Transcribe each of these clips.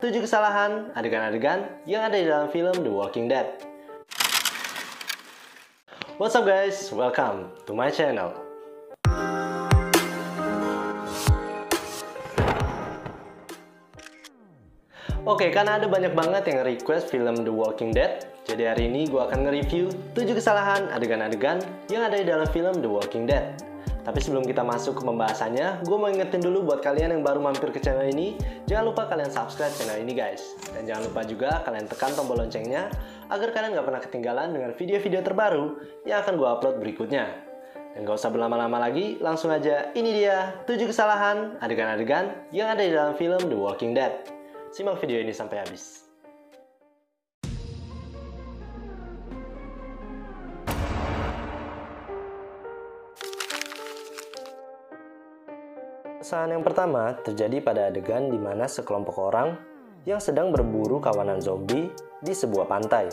7 kesalahan adegan-adegan yang ada di dalam film The Walking Dead. What's up guys, welcome to my channel. Oke, karena ada banyak banget yang request film The Walking Dead, jadi hari ini gue akan nge-review 7 kesalahan adegan-adegan yang ada di dalam film The Walking Dead. Tapi sebelum kita masuk ke pembahasannya, gue mau ingetin dulu buat kalian yang baru mampir ke channel ini, jangan lupa kalian subscribe channel ini guys. Dan jangan lupa juga kalian tekan tombol loncengnya, agar kalian gak pernah ketinggalan dengan video-video terbaru yang akan gue upload berikutnya. Dan gak usah berlama-lama lagi, langsung aja, ini dia 7 kesalahan adegan-adegan yang ada di dalam film The Walking Dead. Simak video ini sampai habis. Kesalahan yang pertama terjadi pada adegan di mana sekelompok orang yang sedang berburu kawanan zombie di sebuah pantai.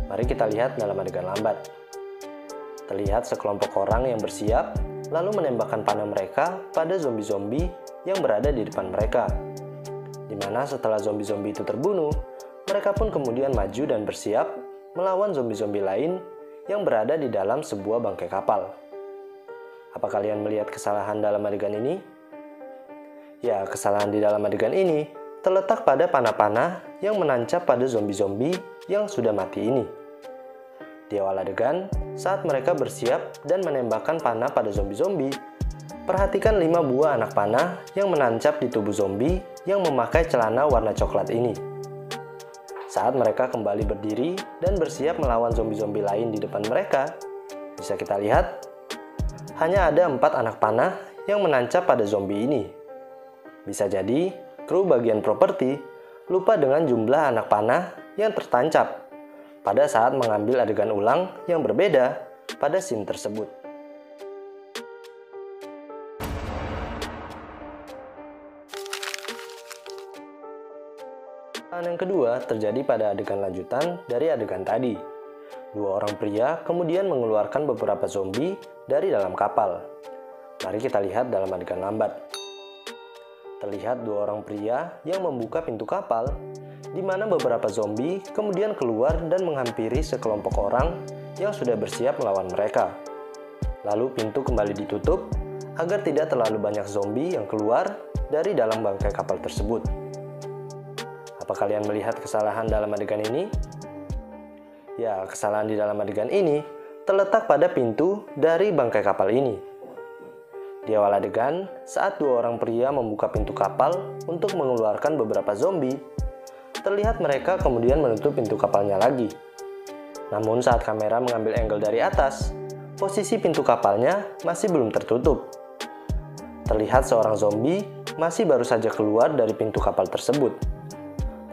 Mari kita lihat dalam adegan lambat. Terlihat sekelompok orang yang bersiap lalu menembakkan panah mereka pada zombie-zombie yang berada di depan mereka. Di mana setelah zombie-zombie itu terbunuh, mereka pun kemudian maju dan bersiap melawan zombie-zombie lain yang berada di dalam sebuah bangkai kapal. Apa kalian melihat kesalahan dalam adegan ini? Ya, kesalahan di dalam adegan ini terletak pada panah-panah yang menancap pada zombie-zombie yang sudah mati ini. Di awal adegan, saat mereka bersiap dan menembakkan panah pada zombie-zombie, perhatikan 5 buah anak panah yang menancap di tubuh zombie yang memakai celana warna coklat ini. Saat mereka kembali berdiri dan bersiap melawan zombie-zombie lain di depan mereka, bisa kita lihat, hanya ada 4 anak panah yang menancap pada zombie ini. Bisa jadi, kru bagian properti lupa dengan jumlah anak panah yang tertancap pada saat mengambil adegan ulang yang berbeda pada scene tersebut. Kesalahan yang kedua terjadi pada adegan lanjutan dari adegan tadi. 2 orang pria kemudian mengeluarkan beberapa zombie dari dalam kapal. Mari kita lihat dalam adegan lambat. Terlihat 2 orang pria yang membuka pintu kapal, di mana beberapa zombie kemudian keluar dan menghampiri sekelompok orang yang sudah bersiap melawan mereka. Lalu pintu kembali ditutup agar tidak terlalu banyak zombie yang keluar dari dalam bangkai kapal tersebut. Apa kalian melihat kesalahan dalam adegan ini? Ya, kesalahan di dalam adegan ini terletak pada pintu dari bangkai kapal ini. Di awal adegan, saat 2 orang pria membuka pintu kapal untuk mengeluarkan beberapa zombie, terlihat mereka kemudian menutup pintu kapalnya lagi. Namun saat kamera mengambil angle dari atas, posisi pintu kapalnya masih belum tertutup. Terlihat seorang zombie masih baru saja keluar dari pintu kapal tersebut.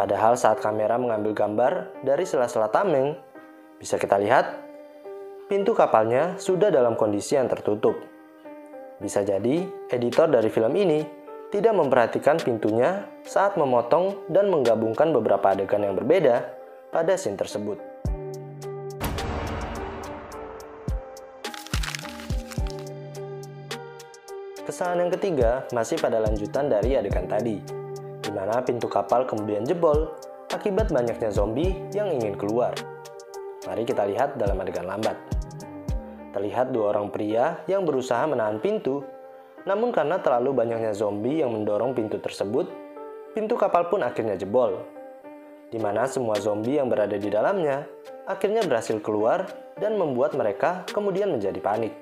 Padahal saat kamera mengambil gambar dari sela-sela tameng, bisa kita lihat, pintu kapalnya sudah dalam kondisi yang tertutup. Bisa jadi, editor dari film ini tidak memperhatikan pintunya saat memotong dan menggabungkan beberapa adegan yang berbeda pada scene tersebut. Kesalahan yang ketiga masih pada lanjutan dari adegan tadi, di mana pintu kapal kemudian jebol akibat banyaknya zombie yang ingin keluar. Mari kita lihat dalam adegan lambat. Terlihat 2 orang pria yang berusaha menahan pintu, namun karena terlalu banyaknya zombie yang mendorong pintu tersebut, pintu kapal pun akhirnya jebol. Di mana semua zombie yang berada di dalamnya akhirnya berhasil keluar dan membuat mereka kemudian menjadi panik.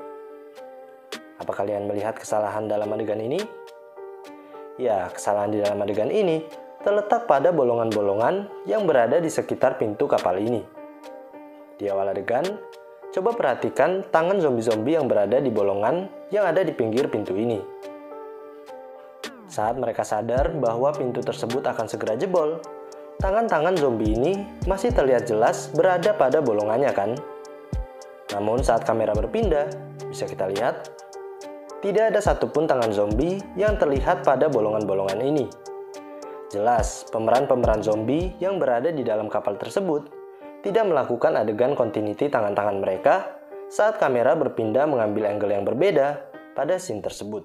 Apa kalian melihat kesalahan dalam adegan ini? Ya, kesalahan di dalam adegan ini terletak pada bolongan-bolongan yang berada di sekitar pintu kapal ini. Di awal adegan, coba perhatikan tangan zombie-zombie yang berada di bolongan yang ada di pinggir pintu ini. Saat mereka sadar bahwa pintu tersebut akan segera jebol, tangan-tangan zombie ini masih terlihat jelas berada pada bolongannya kan? Namun saat kamera berpindah, bisa kita lihat, tidak ada satupun tangan zombie yang terlihat pada bolongan-bolongan ini. Jelas, pemeran-pemeran zombie yang berada di dalam kapal tersebut tidak melakukan adegan continuity tangan-tangan mereka saat kamera berpindah mengambil angle yang berbeda pada scene tersebut.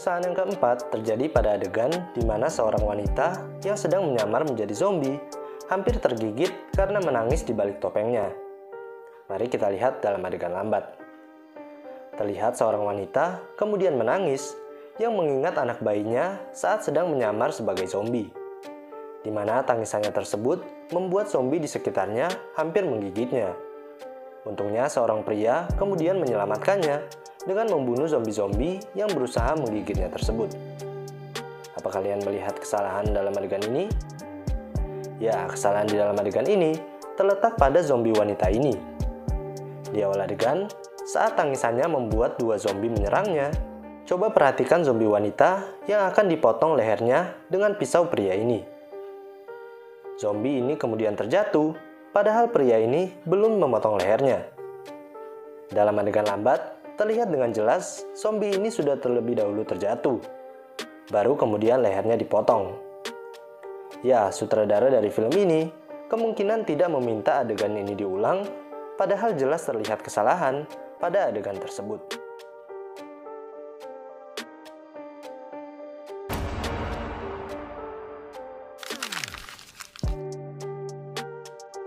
Kesalahan yang keempat terjadi pada adegan di mana seorang wanita yang sedang menyamar menjadi zombie hampir tergigit karena menangis di balik topengnya. Mari kita lihat dalam adegan lambat. Terlihat seorang wanita kemudian menangis yang mengingat anak bayinya saat sedang menyamar sebagai zombie, di mana tangisannya tersebut membuat zombie di sekitarnya hampir menggigitnya. Untungnya seorang pria kemudian menyelamatkannya dengan membunuh zombie-zombie yang berusaha menggigitnya tersebut. Apa kalian melihat kesalahan dalam adegan ini? Ya, kesalahan di dalam adegan ini terletak pada zombie wanita ini. Di awal adegan, saat tangisannya membuat dua zombie menyerangnya, coba perhatikan zombie wanita yang akan dipotong lehernya dengan pisau pria ini. Zombie ini kemudian terjatuh, padahal pria ini belum memotong lehernya. Dalam adegan lambat, terlihat dengan jelas zombie ini sudah terlebih dahulu terjatuh, baru kemudian lehernya dipotong. Ya, sutradara dari film ini kemungkinan tidak meminta adegan ini diulang, padahal jelas terlihat kesalahan pada adegan tersebut.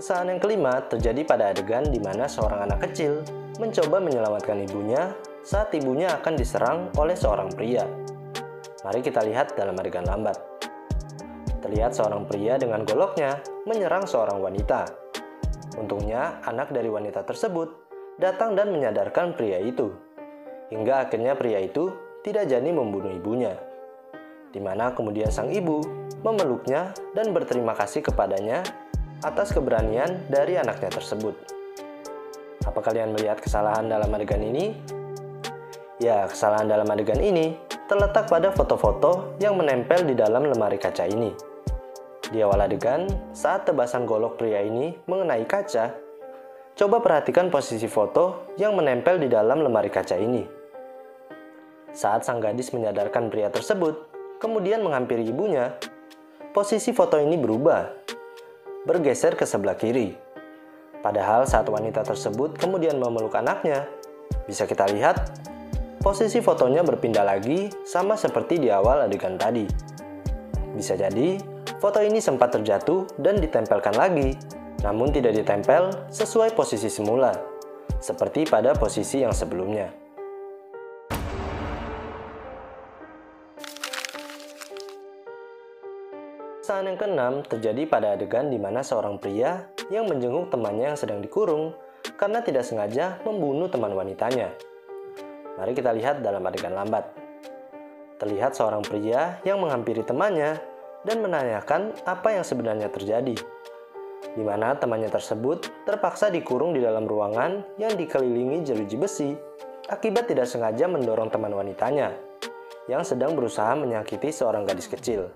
Kesalahan yang kelima terjadi pada adegan di mana seorang anak kecil mencoba menyelamatkan ibunya saat ibunya akan diserang oleh seorang pria. Mari kita lihat dalam adegan lambat. Terlihat seorang pria dengan goloknya menyerang seorang wanita. Untungnya anak dari wanita tersebut datang dan menyadarkan pria itu. Hingga akhirnya pria itu tidak jadi membunuh ibunya. Di mana kemudian sang ibu memeluknya dan berterima kasih kepadanya atas keberanian dari anaknya tersebut. Apa kalian melihat kesalahan dalam adegan ini? Ya, kesalahan dalam adegan ini terletak pada foto-foto yang menempel di dalam lemari kaca ini. Di awal adegan, saat tebasan golok pria ini mengenai kaca, coba perhatikan posisi foto yang menempel di dalam lemari kaca ini. Saat sang gadis menyadarkan pria tersebut, kemudian menghampiri ibunya, posisi foto ini berubah, bergeser ke sebelah kiri. Padahal saat wanita tersebut kemudian memeluk anaknya, bisa kita lihat posisi fotonya berpindah lagi sama seperti di awal adegan tadi. Bisa jadi foto ini sempat terjatuh dan ditempelkan lagi, namun tidak ditempel sesuai posisi semula, seperti pada posisi yang sebelumnya. Kesalahan yang keenam terjadi pada adegan di mana seorang pria yang menjenguk temannya yang sedang dikurung karena tidak sengaja membunuh teman wanitanya. Mari kita lihat dalam adegan lambat. Terlihat seorang pria yang menghampiri temannya dan menanyakan apa yang sebenarnya terjadi, di mana temannya tersebut terpaksa dikurung di dalam ruangan yang dikelilingi jeruji besi akibat tidak sengaja mendorong teman wanitanya yang sedang berusaha menyakiti seorang gadis kecil.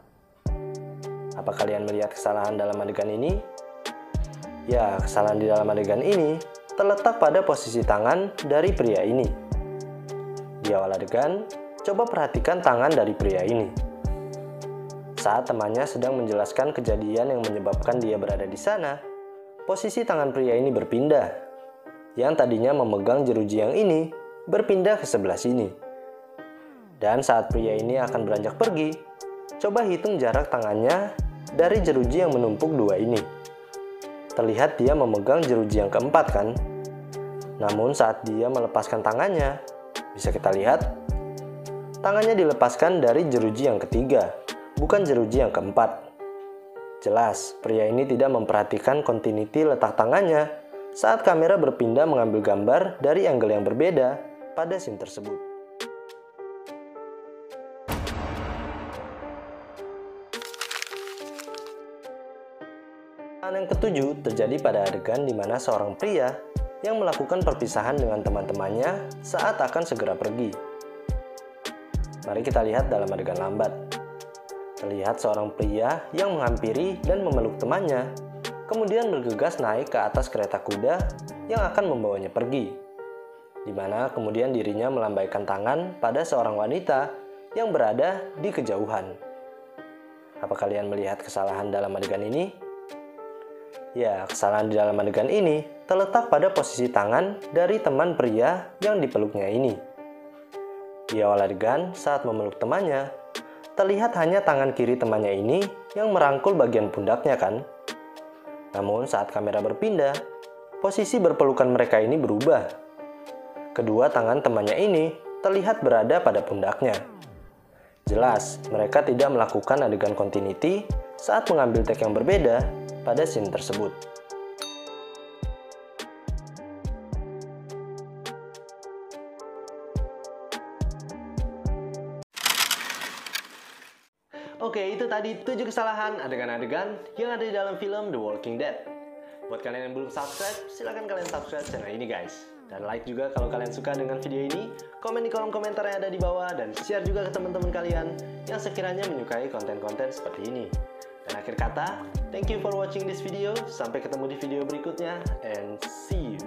Apa kalian melihat kesalahan dalam adegan ini? Ya, kesalahan di dalam adegan ini terletak pada posisi tangan dari pria ini. Di awal adegan, coba perhatikan tangan dari pria ini. Saat temannya sedang menjelaskan kejadian yang menyebabkan dia berada di sana, posisi tangan pria ini berpindah. Yang tadinya memegang jeruji yang ini, berpindah ke sebelah sini. Dan saat pria ini akan beranjak pergi, coba hitung jarak tangannya dari jeruji yang menumpuk dua ini. Terlihat dia memegang jeruji yang keempat kan? Namun saat dia melepaskan tangannya, bisa kita lihat, tangannya dilepaskan dari jeruji yang ketiga, bukan jeruji yang keempat. Jelas, pria ini tidak memperhatikan continuity letak tangannya saat kamera berpindah mengambil gambar dari angle yang berbeda pada scene tersebut. Kesalahan yang ketujuh terjadi pada adegan di mana seorang pria yang melakukan perpisahan dengan teman-temannya saat akan segera pergi. Mari kita lihat dalam adegan lambat. Terlihat seorang pria yang menghampiri dan memeluk temannya, kemudian bergegas naik ke atas kereta kuda yang akan membawanya pergi, di mana kemudian dirinya melambaikan tangan pada seorang wanita yang berada di kejauhan. Apa kalian melihat kesalahan dalam adegan ini? Ya, kesalahan di dalam adegan ini terletak pada posisi tangan dari teman pria yang dipeluknya ini. Di awal adegan, saat memeluk temannya, terlihat hanya tangan kiri temannya ini yang merangkul bagian pundaknya kan? Namun saat kamera berpindah, posisi berpelukan mereka ini berubah. Kedua tangan temannya ini terlihat berada pada pundaknya. Jelas, mereka tidak melakukan adegan continuity saat mengambil take yang berbeda pada scene tersebut. Oke, itu tadi 7 kesalahan adegan-adegan yang ada di dalam film The Walking Dead. Buat kalian yang belum subscribe, silahkan kalian subscribe channel ini guys. Dan like juga kalau kalian suka dengan video ini, komen di kolom komentar yang ada di bawah, dan share juga ke teman-teman kalian yang sekiranya menyukai konten-konten seperti ini. Dan akhir kata, thank you for watching this video, sampai ketemu di video berikutnya, and see you.